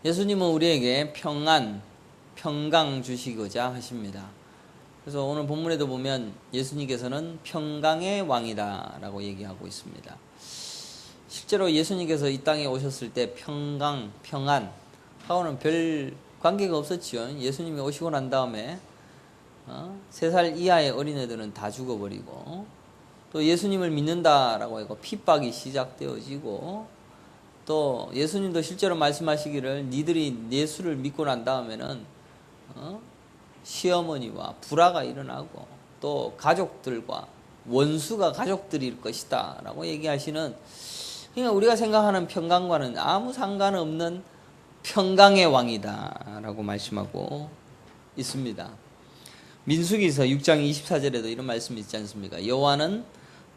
예수님은 우리에게 평강 주시고자 하십니다. 그래서 오늘 본문에도 보면 예수님께서는 평강의 왕이다 라고 얘기하고 있습니다. 실제로 예수님께서 이 땅에 오셨을 때 평강, 평안 하고는 별 관계가 없었지요. 예수님이 오시고 난 다음에 3살 이하의 어린애들은 다 죽어버리고, 또 예수님을 믿는다라고 하고 핍박이 시작되어지고, 또 예수님도 실제로 말씀하시기를 니들이 예수를 믿고 난 다음에는 시어머니와 불화가 일어나고 또 가족들과 원수가 가족들일 것이다 라고 얘기하시는, 그러니까 우리가 생각하는 평강과는 아무 상관없는 평강의 왕이다 라고 말씀하고 있습니다. 민수기서 6장 24절에도 이런 말씀이 있지 않습니까? 여호와는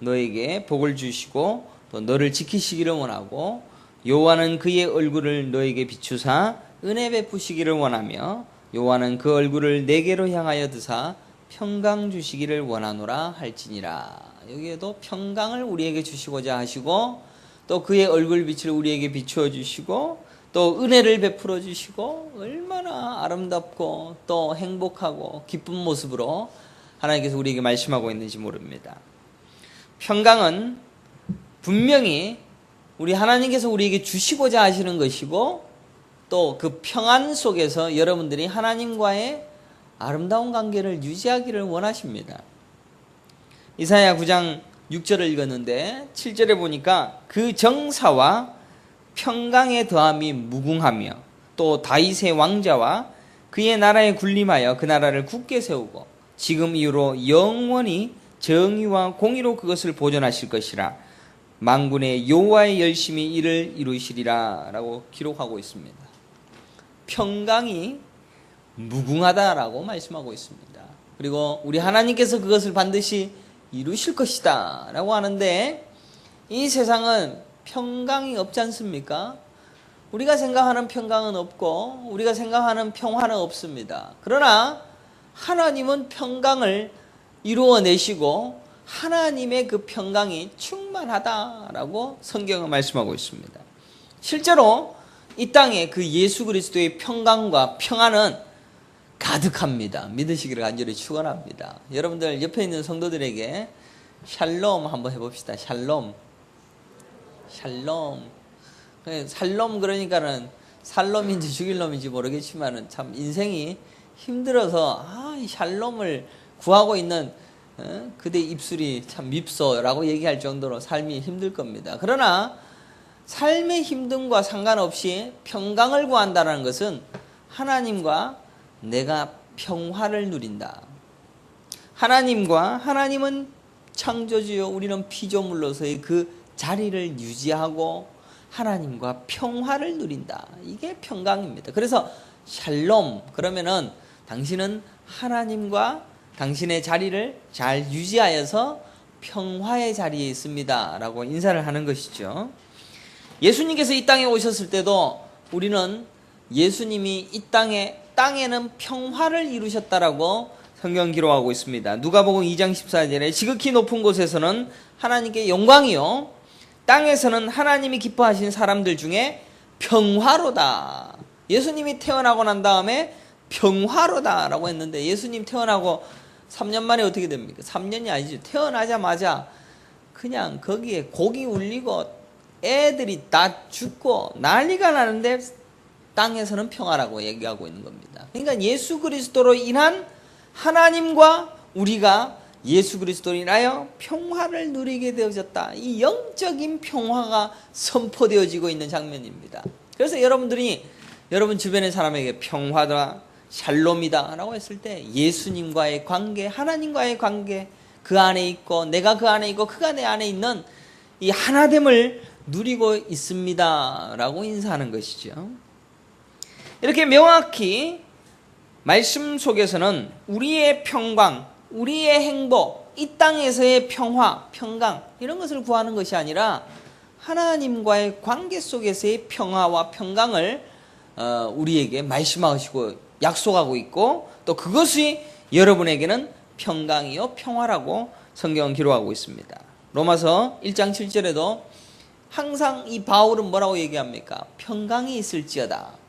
너에게 복을 주시고 또 너를 지키시기를 원하고, 여호와는 그의 얼굴을 너에게 비추사 은혜 베푸시기를 원하며, 여호와는 그 얼굴을 내게로 향하여 드사 평강 주시기를 원하노라 할지니라. 여기에도 평강을 우리에게 주시고자 하시고, 또 그의 얼굴 빛을 우리에게 비추어 주시고, 또 은혜를 베풀어 주시고, 얼마나 아름답고 또 행복하고 기쁜 모습으로 하나님께서 우리에게 말씀하고 있는지 모릅니다. 평강은 분명히 우리 하나님께서 우리에게 주시고자 하시는 것이고, 또 그 평안 속에서 여러분들이 하나님과의 아름다운 관계를 유지하기를 원하십니다. 이사야 9장 6절을 읽었는데 7절에 보니까 그 정사와 평강의 더함이 무궁하며, 또 다윗의 왕자와 그의 나라에 군림하여 그 나라를 굳게 세우고 지금 이후로 영원히 정의와 공의로 그것을 보존하실 것이라. 만군의 여호와의 열심히 이를 이루시리라 라고 기록하고 있습니다. 평강이 무궁하다라고 말씀하고 있습니다. 그리고 우리 하나님께서 그것을 반드시 이루실 것이다 라고 하는데, 이 세상은 평강이 없지 않습니까? 우리가 생각하는 평강은 없고 우리가 생각하는 평화는 없습니다. 그러나 하나님은 평강을 이루어내시고 하나님의 그 평강이 충만하다라고 성경은 말씀하고 있습니다. 실제로 이 땅에 그 예수 그리스도의 평강과 평안은 가득합니다. 믿으시기를 간절히 축원합니다. 여러분들 옆에 있는 성도들에게 샬롬 한번 해봅시다. 샬롬. 살롬 그러니까는 살롬인지 죽일 놈인지 모르겠지만은 참 인생이 힘들어서 이 샬롬을 구하고 있는 그대 입술이 참 밉소라고 얘기할 정도로 삶이 힘들 겁니다. 그러나 삶의 힘듦과 상관없이 평강을 구한다는 것은 하나님과 내가 평화를 누린다. 하나님은 창조주요 우리는 피조물로서의 그 자리를 유지하고 하나님과 평화를 누린다. 이게 평강입니다. 그래서 샬롬 그러면은 당신은 하나님과 당신의 자리를 잘 유지하여서 평화의 자리에 있습니다 라고 인사를 하는 것이죠. 예수님께서 이 땅에 오셨을 때도 우리는 예수님이 이 땅에는 평화를 이루셨다라고 성경 기록하고 있습니다. 누가복음 2장 14절에 지극히 높은 곳에서는 하나님께 영광이요 땅에서는 하나님이 기뻐하신 사람들 중에 평화로다. 예수님이 태어나고 난 다음에 평화로다라고 했는데, 예수님 태어나고 3년 만에 어떻게 됩니까? 3년이 아니죠. 태어나자마자 그냥 거기에 고기 울리고 애들이 다 죽고 난리가 나는데 땅에서는 평화라고 얘기하고 있는 겁니다. 그러니까 예수 그리스도로 인한 하나님과 우리가 예수 그리스도로 인하여 평화를 누리게 되어졌다. 이 영적인 평화가 선포되어지고 있는 장면입니다. 그래서 여러분들이 여러분 주변의 사람에게 평화다, 샬롬이다 라고 했을 때 예수님과의 관계, 하나님과의 관계, 그 안에 있고 내가 그 안에 있고 그가 내 안에 있는 이 하나됨을 누리고 있습니다 라고 인사하는 것이죠. 이렇게 명확히 말씀 속에서는 우리의 평강, 우리의 행복, 이 땅에서의 평화, 평강 이런 것을 구하는 것이 아니라 하나님과의 관계 속에서의 평화와 평강을 우리에게 말씀하시고 약속하고 있고, 또 그것이 여러분에게는 평강이요 평화라고 성경은 기록하고 있습니다. 로마서 1장 7절에도 항상 이 바울은 뭐라고 얘기합니까? 평강이 있을지어다.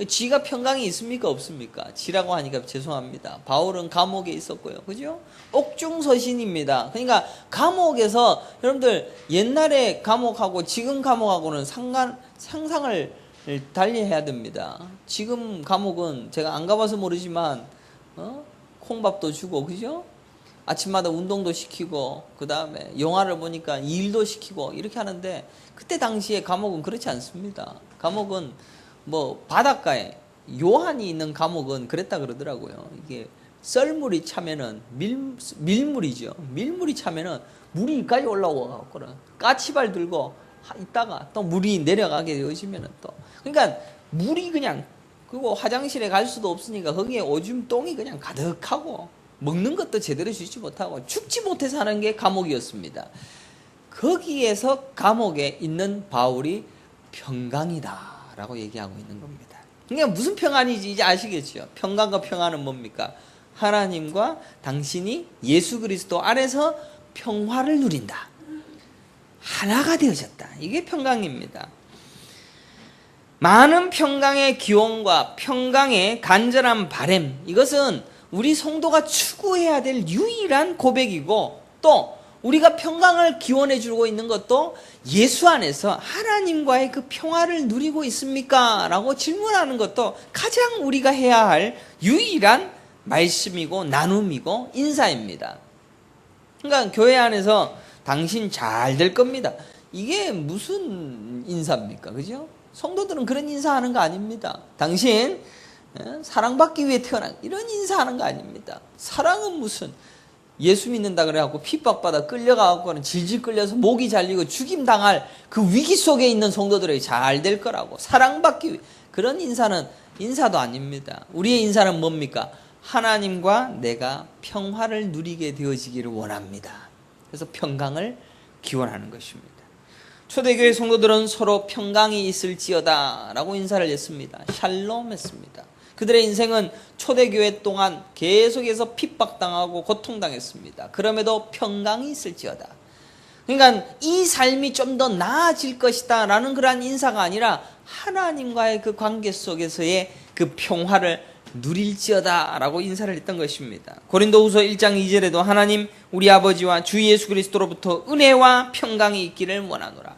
지가 평강이 있습니까 없습니까? 지라고 하니까 죄송합니다. 바울은 감옥에 있었고요. 그죠? 옥중서신입니다. 그러니까 감옥에서 여러분들 옛날에 감옥하고 지금 감옥하고는 상상을 달리 해야 됩니다. 지금 감옥은 제가 안 가봐서 모르지만 콩밥도 주고 그죠? 아침마다 운동도 시키고 그 다음에 영화를 보니까 일도 시키고 이렇게 하는데 그때 당시에 감옥은 그렇지 않습니다. 감옥은 뭐 바닷가에 요한이 있는 감옥은 그랬다 그러더라고요. 이게 썰물이 차면은 밀물이죠. 밀물이 차면은 물이 여기까지 올라오고 까치발 들고 있다가 또 물이 내려가게 되어지면은 또 그러니까 물이 그냥 그리고 화장실에 갈 수도 없으니까 거기에 오줌 똥이 그냥 가득하고 먹는 것도 제대로 주지 못하고 죽지 못해서 하는 게 감옥이었습니다. 거기에서 감옥에 있는 바울이 평강이다 라고 얘기하고 있는 겁니다. 그러니까 무슨 평안이지 이제 아시겠죠? 평강과 평안은 뭡니까? 하나님과 당신이 예수 그리스도 안에서 평화를 누린다. 하나가 되어졌다. 이게 평강입니다. 많은 평강의 기원과 평강의 간절한 바람, 이것은 우리 성도가 추구해야 될 유일한 고백이고 또 우리가 평강을 기원해 주고 있는 것도 예수 안에서 하나님과의 그 평화를 누리고 있습니까? 라고 질문하는 것도 가장 우리가 해야 할 유일한 말씀이고 나눔이고 인사입니다. 그러니까 교회 안에서 당신 잘 될 겁니다. 이게 무슨 인사입니까? 그죠? 성도들은 그런 인사하는 거 아닙니다. 당신 사랑받기 위해 태어난 이런 인사하는 거 아닙니다. 사랑은 무슨 예수 믿는다 그래갖고 핍박받아 끌려가갖고는 질질 끌려서 목이 잘리고 죽임당할 그 위기 속에 있는 성도들에게 잘 될 거라고 사랑받기 위해 그런 인사는 인사도 아닙니다. 우리의 인사는 뭡니까? 하나님과 내가 평화를 누리게 되어지기를 원합니다. 그래서 평강을 기원하는 것입니다. 초대교회 성도들은 서로 평강이 있을지어다 라고 인사를 했습니다. 샬롬 했습니다. 그들의 인생은 초대교회 동안 계속해서 핍박당하고 고통당했습니다. 그럼에도 평강이 있을지어다. 그러니까 이 삶이 좀 더 나아질 것이다 라는 그러한 인사가 아니라 하나님과의 그 관계 속에서의 그 평화를 누릴지어다 라고 인사를 했던 것입니다. 고린도후서 1장 2절에도 하나님 우리 아버지와 주 예수 그리스도로부터 은혜와 평강이 있기를 원하노라.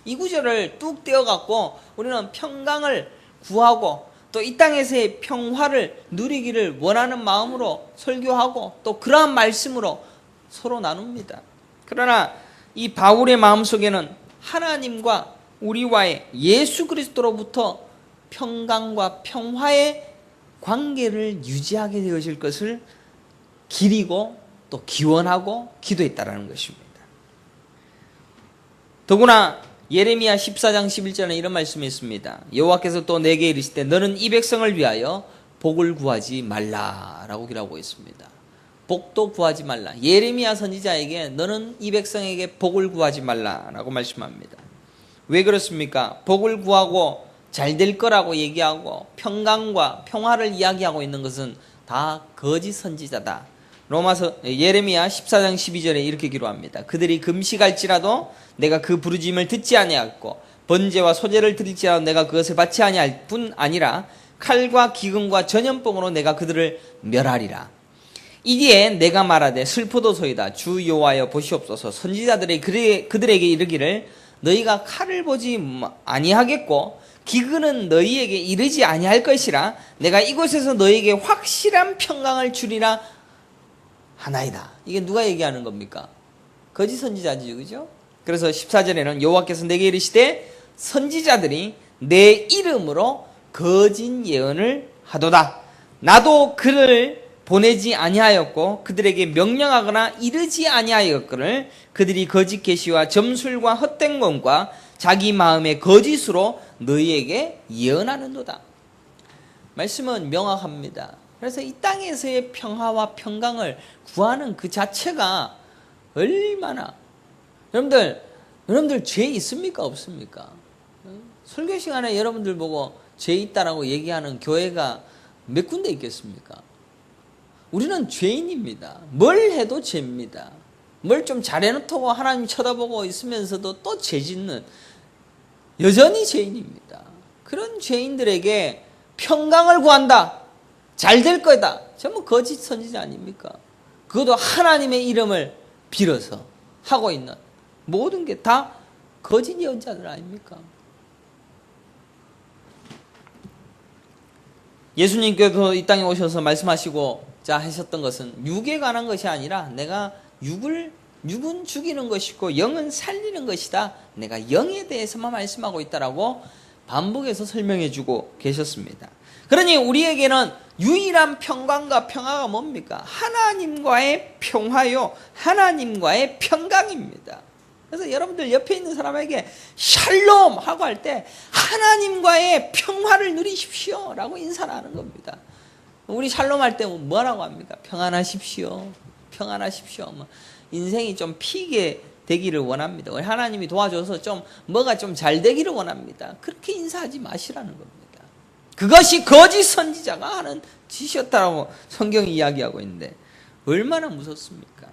이 구절을 뚝 떼어갖고 우리는 평강을 구하고 또 이 땅에서의 평화를 누리기를 원하는 마음으로 설교하고 또 그러한 말씀으로 서로 나눕니다. 그러나 이 바울의 마음속에는 하나님과 우리와의 예수 그리스도로부터 평강과 평화의 관계를 유지하게 되어질 것을 기리고 또 기원하고 기도했다라는 것입니다. 더구나 예레미야 14장 11절에 이런 말씀이 있습니다. 여호와께서 또 내게 이르시되 너는 이 백성을 위하여 복을 구하지 말라라고 기록하고 있습니다. 복도 구하지 말라. 예레미야 선지자에게 너는 이 백성에게 복을 구하지 말라라고 말씀합니다. 왜 그렇습니까? 복을 구하고 잘 될 거라고 얘기하고 평강과 평화를 이야기하고 있는 것은 다 거짓 선지자다. 예레미야 14장 12절에 이렇게 기록합니다. 그들이 금식할지라도 내가 그 부르짖음을 듣지 아니하였고 번제와 소제를 드릴지라도 내가 그것을 받지 아니할 뿐 아니라 칼과 기근과 전염병으로 내가 그들을 멸하리라. 이뒤에 내가 말하되 슬프도소이다. 주 여호와여 보시옵소서. 선지자들이 그들에게 이르기를 너희가 칼을 보지 아니하겠고 기근은 너희에게 이르지 아니할 것이라 내가 이곳에서 너희에게 확실한 평강을 주리라 하나이다. 이게 누가 얘기하는 겁니까? 거짓 선지자지요, 그죠? 그래서 14절에는 여호와께서 내게 이르시되 선지자들이 내 이름으로 거짓 예언을 하도다. 나도 그를 보내지 아니하였고 그들에게 명령하거나 이르지 아니하였거늘 그들이 거짓 계시와 점술과 헛된 것과 자기 마음의 거짓으로 너희에게 예언하는도다. 말씀은 명확합니다. 그래서 이 땅에서의 평화와 평강을 구하는 그 자체가 얼마나 여러분들 죄 있습니까 없습니까? 설교 시간에 여러분들 보고 죄 있다라고 얘기하는 교회가 몇 군데 있겠습니까? 우리는 죄인입니다. 뭘 해도 죄입니다. 뭘 좀 잘해놓고 하나님 쳐다보고 있으면서도 또 죄 짓는 여전히 죄인입니다. 그런 죄인들에게 평강을 구한다. 잘 될 거다. 전부 거짓 선지자 아닙니까? 그것도 하나님의 이름을 빌어서 하고 있는 모든 게 다 거짓 예언자들 아닙니까? 예수님께서 이 땅에 오셔서 말씀하시고 자 하셨던 것은 육에 관한 것이 아니라 내가 육은 죽이는 것이고 영은 살리는 것이다. 내가 영에 대해서만 말씀하고 있다라고 반복해서 설명해 주고 계셨습니다. 그러니 우리에게는 유일한 평강과 평화가 뭡니까? 하나님과의 평화요, 하나님과의 평강입니다. 그래서 여러분들 옆에 있는 사람에게 샬롬 하고 할 때 하나님과의 평화를 누리십시오 라고 인사를 하는 겁니다. 우리 샬롬 할 때 뭐라고 합니까? 평안하십시오. 평안하십시오. 인생이 좀 피게 되기를 원합니다. 하나님이 도와줘서 뭐가 좀 잘 되기를 원합니다. 그렇게 인사하지 마시라는 겁니다. 그것이 거짓 선지자가 하는 짓이었다라고 성경이 이야기하고 있는데 얼마나 무섭습니까?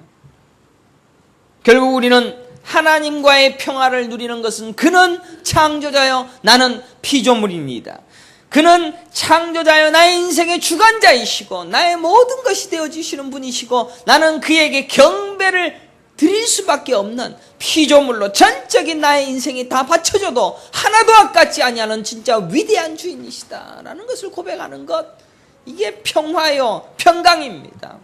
결국 우리는 하나님과의 평화를 누리는 것은 그는 창조자여 나는 피조물입니다. 그는 창조자여 나의 인생의 주관자이시고 나의 모든 것이 되어주시는 분이시고 나는 그에게 경배를 드릴 수밖에 없는 피조물로 전적인 나의 인생이 다 바쳐져도 하나도 아깝지 아니하는 진짜 위대한 주인이시다 라는 것을 고백하는 것, 이게 평화요 평강입니다.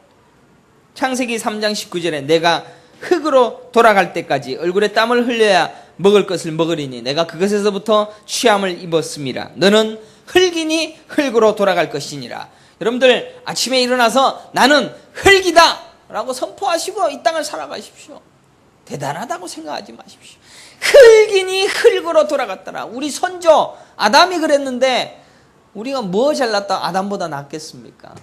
창세기 3장 19절에 내가 흙으로 돌아갈 때까지 얼굴에 땀을 흘려야 먹을 것을 먹으리니 내가 그것에서부터 취함을 입었음이라. 너는 흙이니 흙으로 돌아갈 것이니라. 여러분들 아침에 일어나서 나는 흙이다 라고 선포하시고 이 땅을 살아가십시오. 대단하다고 생각하지 마십시오. 흙이니 흙으로 돌아갔더라. 우리 선조 아담이 그랬는데 우리가 뭐 잘났다 아담보다 낫겠습니까?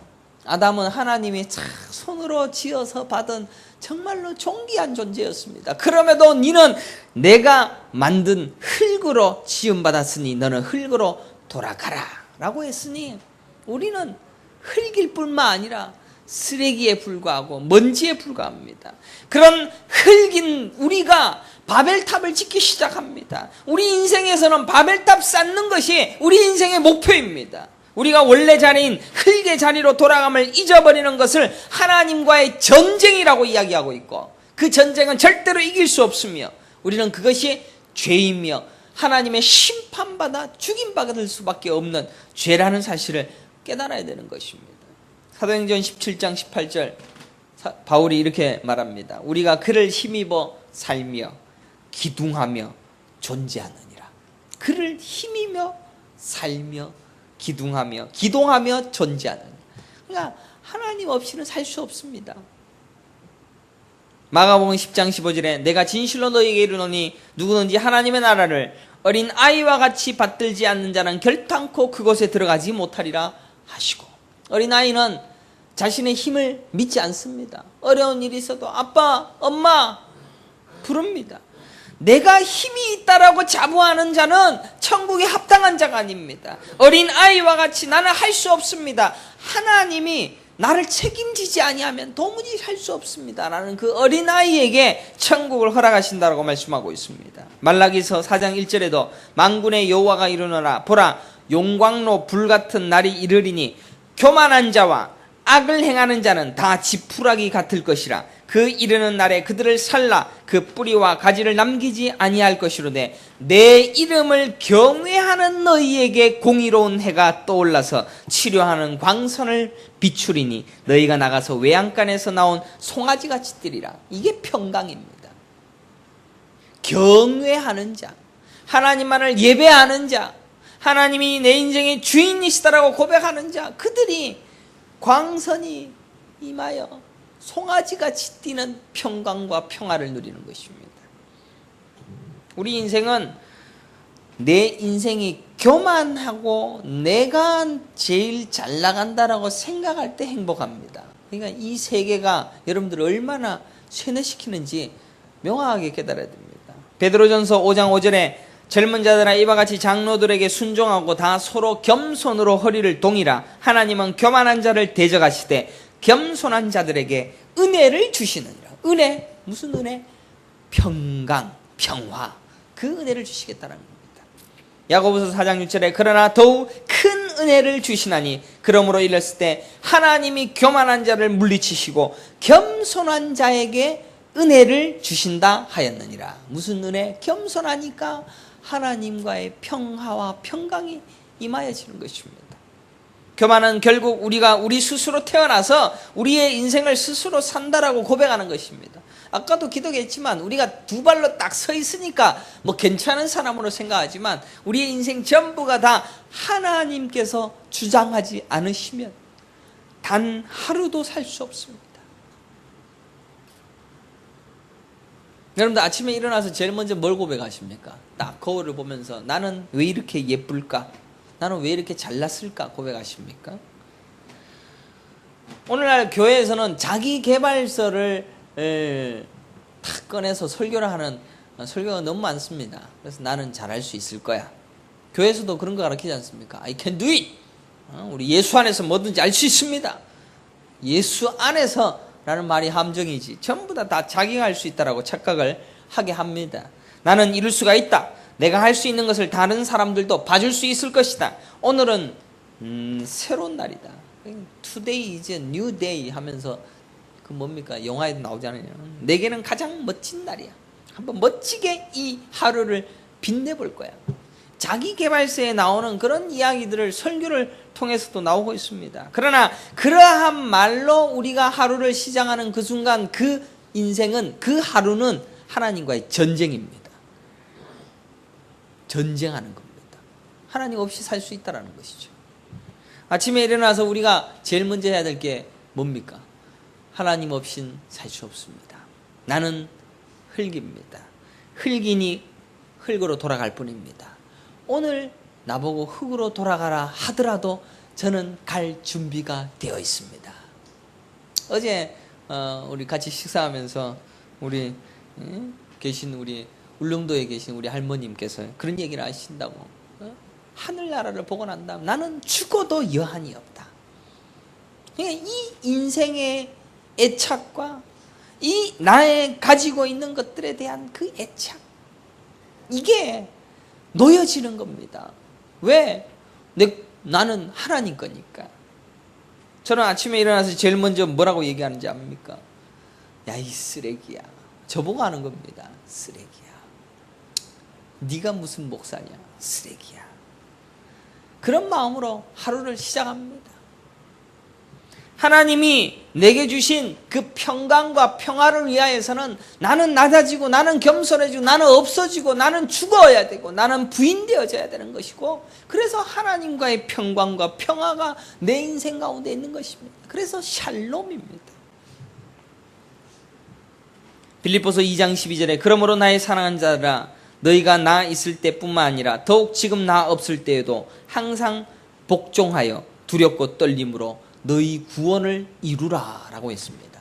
아담은 하나님이 손으로 지어서 받은 정말로 존귀한 존재였습니다. 그럼에도 너는 내가 만든 흙으로 지음받았으니 너는 흙으로 돌아가라 라고 했으니 우리는 흙일 뿐만 아니라 쓰레기에 불과하고 먼지에 불과합니다. 그런 흙인 우리가 바벨탑을 짓기 시작합니다. 우리 인생에서는 바벨탑 쌓는 것이 우리 인생의 목표입니다. 우리가 원래 자리인 흙의 자리로 돌아감을 잊어버리는 것을 하나님과의 전쟁이라고 이야기하고 있고 그 전쟁은 절대로 이길 수 없으며 우리는 그것이 죄이며 하나님의 심판받아 죽임받을 수밖에 없는 죄라는 사실을 깨달아야 되는 것입니다. 사도행전 17장 18절 바울이 이렇게 말합니다. 우리가 그를 힘입어 살며 기둥하며 존재하느니라. 그를 힘이며 살며 기동하며 존재하느니라. 그러니까 하나님 없이는 살 수 없습니다. 마가복음 10장 15절에 내가 진실로 너희에게 이르노니 누구든지 하나님의 나라를 어린 아이와 같이 받들지 않는 자는 결탄코 그곳에 들어가지 못하리라 하시고, 어린 아이는 자신의 힘을 믿지 않습니다. 어려운 일이 있어도 아빠, 엄마 부릅니다. 내가 힘이 있다라고 자부하는 자는 천국에 합당한 자가 아닙니다. 어린 아이와 같이 나는 할 수 없습니다. 하나님이 나를 책임지지 아니하면 도무지 살 수 없습니다 라는 그 어린 아이에게 천국을 허락하신다라고 말씀하고 있습니다. 말라기서 4장 1절에도 만군의 여호와가 이르노라 보라 용광로 불같은 날이 이르리니 교만한 자와 악을 행하는 자는 다 지푸라기 같을 것이라. 그 이르는 날에 그들을 살라 그 뿌리와 가지를 남기지 아니할 것이로되 내 이름을 경외하는 너희에게 공의로운 해가 떠올라서 치료하는 광선을 비추리니 너희가 나가서 외양간에서 나온 송아지같이 뛰리라. 이게 평강입니다. 경외하는 자, 하나님만을 예배하는 자, 하나님이 내 인생의 주인이시다라고 고백하는 자, 그들이 광선이 임하여 송아지같이 뛰는 평강과 평화를 누리는 것입니다. 우리 인생은 내 인생이 교만하고 내가 제일 잘 나간다라고 생각할 때 행복합니다. 그러니까 이 세계가 여러분들을 얼마나 쇠뇌시키는지 명확하게 깨달아야 됩니다. 베드로전서 5장 5절에 젊은 자들아 이와 같이 장로들에게 순종하고 다 서로 겸손으로 허리를 동이라. 하나님은 교만한 자를 대적하시되 겸손한 자들에게 은혜를 주시느니라. 은혜, 무슨 은혜? 평강, 평화. 그 은혜를 주시겠다는 겁니다. 야고보서 4장 6절에 그러나 더욱 큰 은혜를 주시나니 그러므로 이랬을 때 하나님이 교만한 자를 물리치시고 겸손한 자에게 은혜를 주신다 하였느니라. 무슨 은혜? 겸손하니까 하나님과의 평화와 평강이 임하여지는 것입니다. 교만은 결국 우리가 우리 스스로 태어나서 우리의 인생을 스스로 산다라고 고백하는 것입니다. 아까도 기도했지만 우리가 두 발로 딱 서 있으니까 뭐 괜찮은 사람으로 생각하지만 우리의 인생 전부가 다 하나님께서 주장하지 않으시면 단 하루도 살 수 없습니다. 여러분들 아침에 일어나서 제일 먼저 뭘 고백하십니까? 딱 거울을 보면서 나는 왜 이렇게 예쁠까? 나는 왜 이렇게 잘났을까? 고백하십니까? 오늘날 교회에서는 자기개발서를 탁 꺼내서 설교를 하는 설교가 너무 많습니다. 그래서 나는 잘할 수 있을 거야. 교회에서도 그런 거 가르치지 않습니까? I can do it. 우리 예수 안에서 뭐든지 알 수 있습니다. 예수 안에서 라는 말이 함정이지 전부 다 자기가 할 수 있다라고 착각을 하게 합니다. 나는 이룰 수가 있다. 내가 할 수 있는 것을 다른 사람들도 봐줄 수 있을 것이다. 오늘은 새로운 날이다. Today is a new day 하면서 그 뭡니까? 영화에도 나오잖아요. 내게는 가장 멋진 날이야. 한번 멋지게 이 하루를 빛내볼 거야. 자기계발서에 나오는 그런 이야기들을 설교를 통해서도 나오고 있습니다. 그러나 그러한 말로 우리가 하루를 시작하는 그 순간 그 인생은 그 하루는 하나님과의 전쟁입니다. 전쟁하는 겁니다. 하나님 없이 살 수 있다는 것이죠. 아침에 일어나서 우리가 제일 먼저 해야 될 게 뭡니까? 하나님 없인 살 수 없습니다. 나는 흙입니다. 흙이니 흙으로 돌아갈 뿐입니다. 오늘 나보고 흙으로 돌아가라 하더라도 저는 갈 준비가 되어 있습니다. 어제 우리 같이 식사하면서 우리 계신 우리 울릉도에 계신 우리 할머님께서 그런 얘기를 하신다고. 하늘나라를 보고 난 다음 나는 죽어도 여한이 없다. 그러니까 이 인생의 애착과 이 나의 가지고 있는 것들에 대한 그 애착, 이게 놓여지는 겁니다. 왜? 나는 하나님 거니까. 저는 아침에 일어나서 제일 먼저 뭐라고 얘기하는지 압니까? 야, 이 쓰레기야. 저보고 하는 겁니다. 쓰레기야. 네가 무슨 목사냐? 쓰레기야. 그런 마음으로 하루를 시작합니다. 하나님이 내게 주신 그 평강과 평화를 위하여서는 나는 낮아지고 나는 겸손해지고 나는 없어지고 나는 죽어야 되고 나는 부인되어져야 되는 것이고, 그래서 하나님과의 평강과 평화가 내 인생 가운데 있는 것입니다. 그래서 샬롬입니다. 빌립보서 2장 12절에 그러므로 나의 사랑하는 자들아 너희가 나 있을 때뿐만 아니라 더욱 지금 나 없을 때에도 항상 복종하여 두렵고 떨림으로 너희 구원을 이루라 라고 했습니다.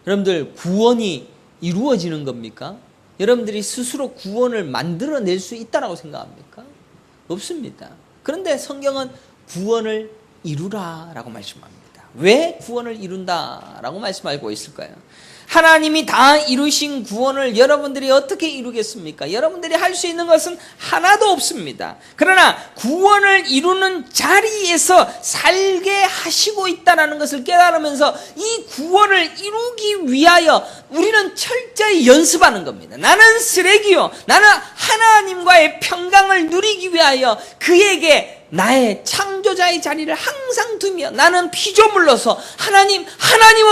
여러분들, 구원이 이루어지는 겁니까? 여러분들이 스스로 구원을 만들어낼 수 있다고 생각합니까? 없습니다. 그런데 성경은 구원을 이루라 라고 말씀합니다. 왜 구원을 이룬다 라고 말씀하고 있을까요? 하나님이 다 이루신 구원을 여러분들이 어떻게 이루겠습니까? 여러분들이 할 수 있는 것은 하나도 없습니다. 그러나 구원을 이루는 자리에서 살게 하시고 있다는 것을 깨달으면서 이 구원을 이루기 위하여 우리는 철저히 연습하는 겁니다. 나는 쓰레기요. 나는 하나님과의 평강을 누리기 위하여 그에게 나의 창조자의 자리를 항상 두며 나는 피조물로서 하나님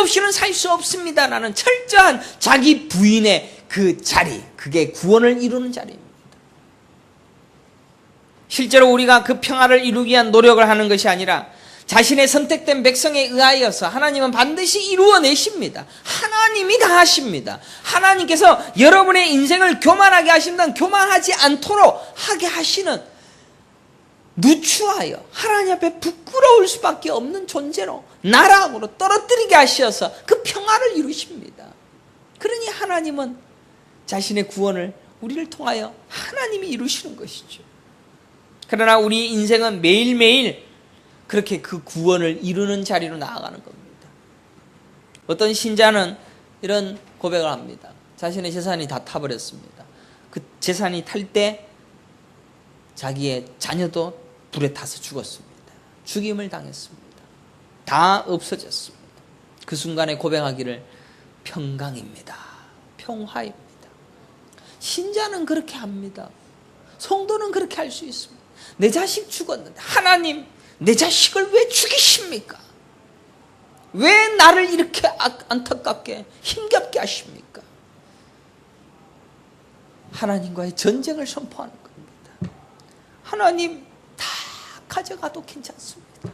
없이는 살 수 없습니다. 라는 철저한 자기 부인의 그 자리, 그게 구원을 이루는 자리입니다. 실제로 우리가 그 평화를 이루기 위한 노력을 하는 것이 아니라 자신의 선택된 백성에 의하여서 하나님은 반드시 이루어내십니다. 하나님이 다 하십니다. 하나님께서 여러분의 인생을 교만하게 하신다면 교만하지 않도록 하게 하시는, 누추하여 하나님 앞에 부끄러울 수밖에 없는 존재로 나락으로 떨어뜨리게 하셔서 그 평화를 이루십니다. 그러니 하나님은 자신의 구원을 우리를 통하여 하나님이 이루시는 것이죠. 그러나 우리 인생은 매일매일 그렇게 그 구원을 이루는 자리로 나아가는 겁니다. 어떤 신자는 이런 고백을 합니다. 자신의 재산이 다 타버렸습니다. 그 재산이 탈 때 자기의 자녀도 불에 타서 죽었습니다. 죽임을 당했습니다. 다 없어졌습니다. 그 순간에 고백하기를 평강입니다. 평화입니다. 신자는 그렇게 합니다. 성도는 그렇게 할 수 있습니다. 내 자식 죽었는데 하나님 내 자식을 왜 죽이십니까? 왜 나를 이렇게 안타깝게 힘겹게 하십니까? 하나님과의 전쟁을 선포하는 겁니다. 하나님 다 가져가도 괜찮습니다.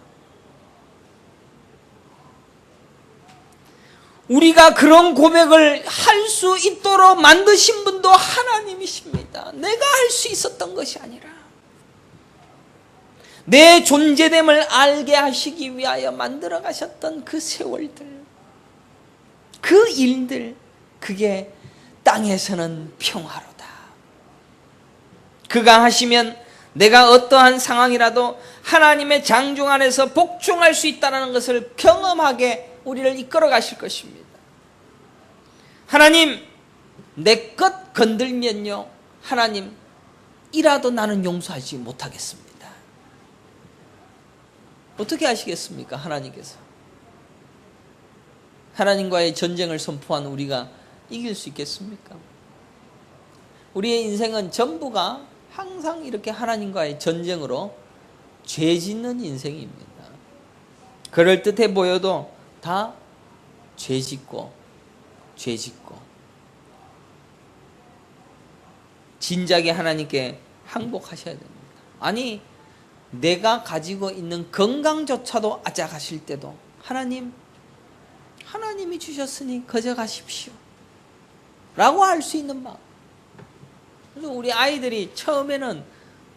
우리가 그런 고백을 할 수 있도록 만드신 분도 하나님이십니다. 내가 할 수 있었던 것이 아니라 내 존재됨을 알게 하시기 위하여 만들어 가셨던 그 세월들, 그 일들, 그게 땅에서는 평화로다. 그가 하시면 내가 어떠한 상황이라도 하나님의 장중 안에서 복종할 수 있다는 것을 경험하게 우리를 이끌어 가실 것입니다. 하나님 내 것 건들면요 하나님 이라도 나는 용서하지 못하겠습니다. 어떻게 하시겠습니까? 하나님께서. 하나님과의 전쟁을 선포한 우리가 이길 수 있겠습니까? 우리의 인생은 전부가 항상 이렇게 하나님과의 전쟁으로 죄 짓는 인생입니다. 그럴듯해 보여도 다 죄 짓고 진작에 하나님께 항복하셔야 됩니다. 아니 내가 가지고 있는 건강조차도 앗아가실 때도 하나님이 주셨으니 가져가십시오 라고 할 수 있는 마음. 그래서 우리 아이들이 처음에는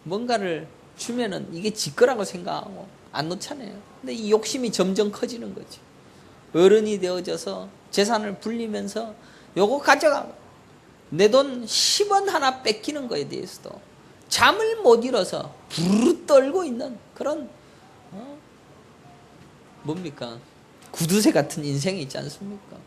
뭔가를 주면은 이게 지 거라고 생각하고 안 놓잖아요. 근데 이 욕심이 점점 커지는 거지. 어른이 되어져서 재산을 불리면서 요거 가져가고 내 돈 10원 하나 뺏기는 거에 대해서도 잠을 못 이뤄서 부르르 떨고 있는 그런 뭡니까? 구두쇠 같은 인생이 있지 않습니까?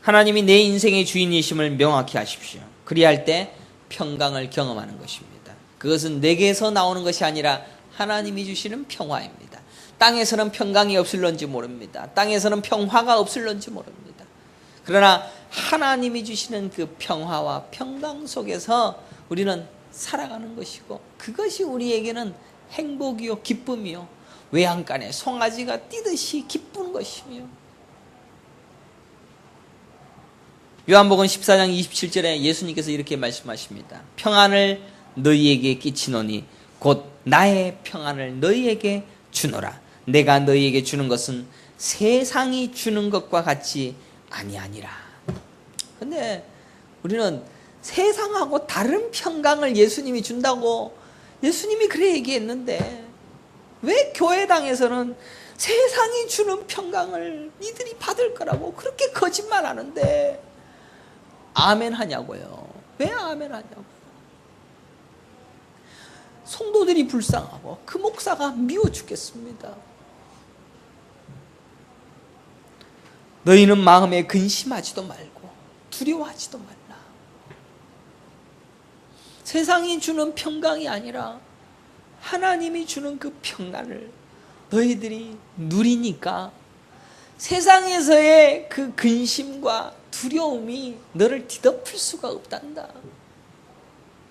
하나님이 내 인생의 주인이심을 명확히 하십시오. 그리할 때 평강을 경험하는 것입니다. 그것은 내게서 나오는 것이 아니라 하나님이 주시는 평화입니다. 땅에서는 평강이 없을런지 모릅니다. 땅에서는 평화가 없을런지 모릅니다. 그러나 하나님이 주시는 그 평화와 평강 속에서 우리는 살아가는 것이고 그것이 우리에게는 행복이요 기쁨이요 외양간에 송아지가 뛰듯이 기쁜 것이며 요한복음 14장 27절에 예수님께서 이렇게 말씀하십니다. 평안을 너희에게 끼치노니 곧 나의 평안을 너희에게 주노라. 내가 너희에게 주는 것은 세상이 주는 것과 같이 아니하니라. 근데 우리는 세상하고 다른 평강을 예수님이 준다고 예수님이 그래 얘기했는데 왜 교회당에서는 세상이 주는 평강을 니들이 받을 거라고 그렇게 거짓말하는데 아멘 하냐고요. 왜 아멘 하냐고. 성도들이 불쌍하고 그 목사가 미워 죽겠습니다. 너희는 마음에 근심하지도 말고 두려워하지도 말라. 세상이 주는 평강이 아니라 하나님이 주는 그 평안을 너희들이 누리니까 세상에서의 그 근심과 두려움이 너를 뒤덮을 수가 없단다.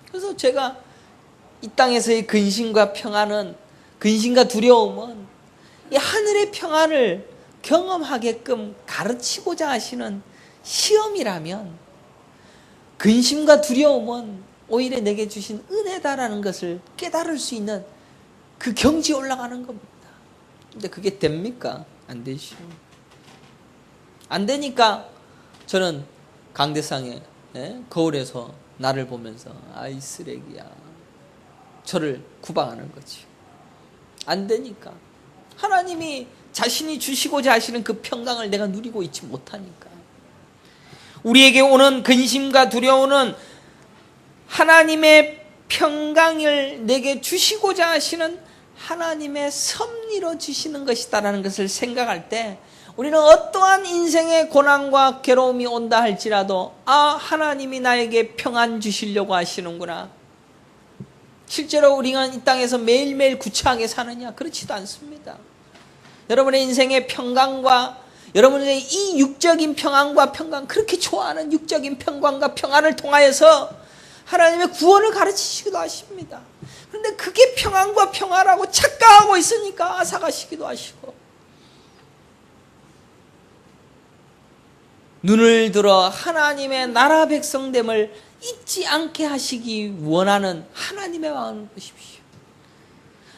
그래서 제가 이 땅에서의 근심과 평안은, 근심과 두려움은 이 하늘의 평안을 경험하게끔 가르치고자 하시는 시험이라면 근심과 두려움은 오히려 내게 주신 은혜다라는 것을 깨달을 수 있는 그 경지에 올라가는 겁니다. 근데 그게 됩니까? 안 되시오. 안 되니까 저는 강대상에 거울에서 나를 보면서 아이 쓰레기야 저를 구박하는 거지. 안 되니까 하나님이 자신이 주시고자 하시는 그 평강을 내가 누리고 있지 못하니까. 우리에게 오는 근심과 두려움은 하나님의 평강을 내게 주시고자 하시는 하나님의 섭리로 주시는 것이다라는 것을 생각할 때 우리는 어떠한 인생의 고난과 괴로움이 온다 할지라도 아, 하나님이 나에게 평안 주시려고 하시는구나. 실제로 우리가 이 땅에서 매일매일 구차하게 사느냐? 그렇지도 않습니다. 여러분의 인생의 평강과 여러분의 이 육적인 평안과 평강, 그렇게 좋아하는 육적인 평강과 평안을 통하여서 하나님의 구원을 가르치시기도 하십니다. 그런데 그게 평안과 평화라고 착각하고 있으니까 앗아가시기도 하시고, 눈을 들어 하나님의 나라 백성됨을 잊지 않게 하시기 원하는 하나님의 마음을 보십시오.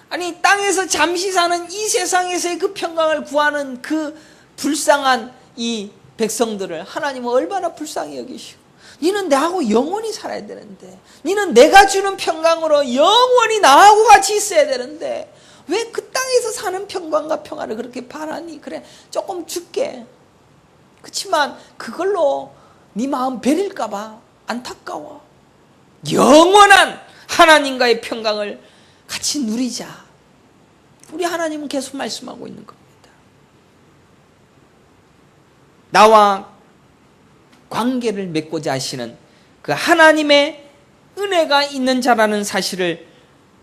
아니, 땅에서 잠시 사는 이 세상에서의 그 평강을 구하는 그 불쌍한 이 백성들을 하나님은 얼마나 불쌍히 여기시고, 니는 나하고 영원히 살아야 되는데, 니는 내가 주는 평강으로 영원히 나하고 같이 있어야 되는데 왜 그 땅에서 사는 평강과 평화를 그렇게 바라니? 그래, 조금 줄게. 그렇지만 그걸로 네 마음 베릴까 봐 안타까워. 영원한 하나님과의 평강을 같이 누리자. 우리 하나님은 계속 말씀하고 있는 겁니다. 나와 관계를 맺고자 하시는 그 하나님의 은혜가 있는 자라는 사실을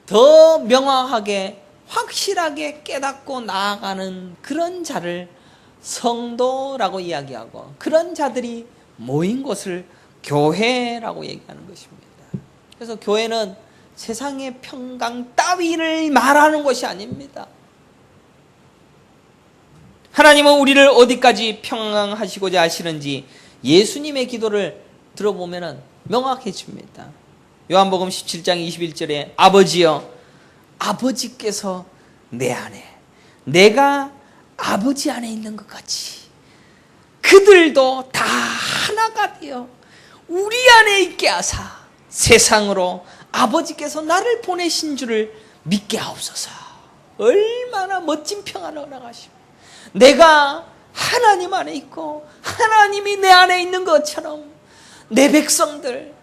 더 명확하게 확실하게 깨닫고 나아가는 그런 자를 성도라고 이야기하고, 그런 자들이 모인 곳을 교회라고 얘기하는 것입니다. 그래서 교회는 세상의 평강 따위를 말하는 것이 아닙니다. 하나님은 우리를 어디까지 평강하시고자 하시는지 예수님의 기도를 들어보면 명확해집니다. 요한복음 17장 21절에 아버지여, 아버지께서 내 안에, 내가 아버지 안에 있는 것 같이 그들도 다 하나가 되어 우리 안에 있게 하사 세상으로 아버지께서 나를 보내신 줄을 믿게 하옵소서. 얼마나 멋진 평안을 허락하십니까? 내가 하나님 안에 있고 하나님이 내 안에 있는 것처럼 내 백성들,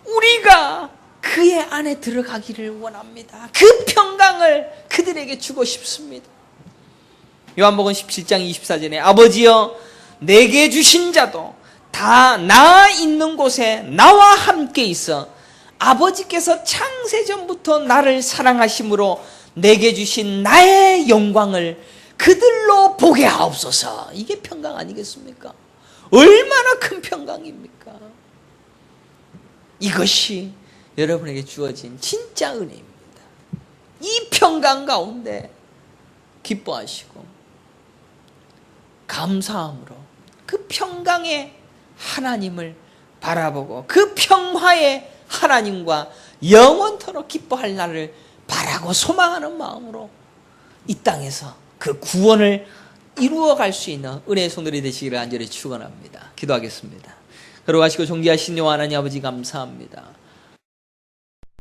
우리가 그의 안에 들어가기를 원합니다. 그 평강을 그들에게 주고 싶습니다. 요한복음 17장 24절에 아버지여, 내게 주신 자도 다 나 있는 곳에 나와 함께 있어 아버지께서 창세전부터 나를 사랑하심으로 내게 주신 나의 영광을 그들로 보게 하옵소서. 이게 평강 아니겠습니까? 얼마나 큰 평강입니까? 이것이 여러분에게 주어진 진짜 은혜입니다. 이 평강 가운데 기뻐하시고 감사함으로 그 평강의 하나님을 바라보고 그 평화의 하나님과 영원토록 기뻐할 날을 바라고 소망하는 마음으로 이 땅에서 그 구원을 이루어갈 수 있는 은혜의 손들이 되시기를 간절히 축원합니다. 기도하겠습니다. 걸어가시고 존귀하신 여호와 하나님 아버지, 감사합니다.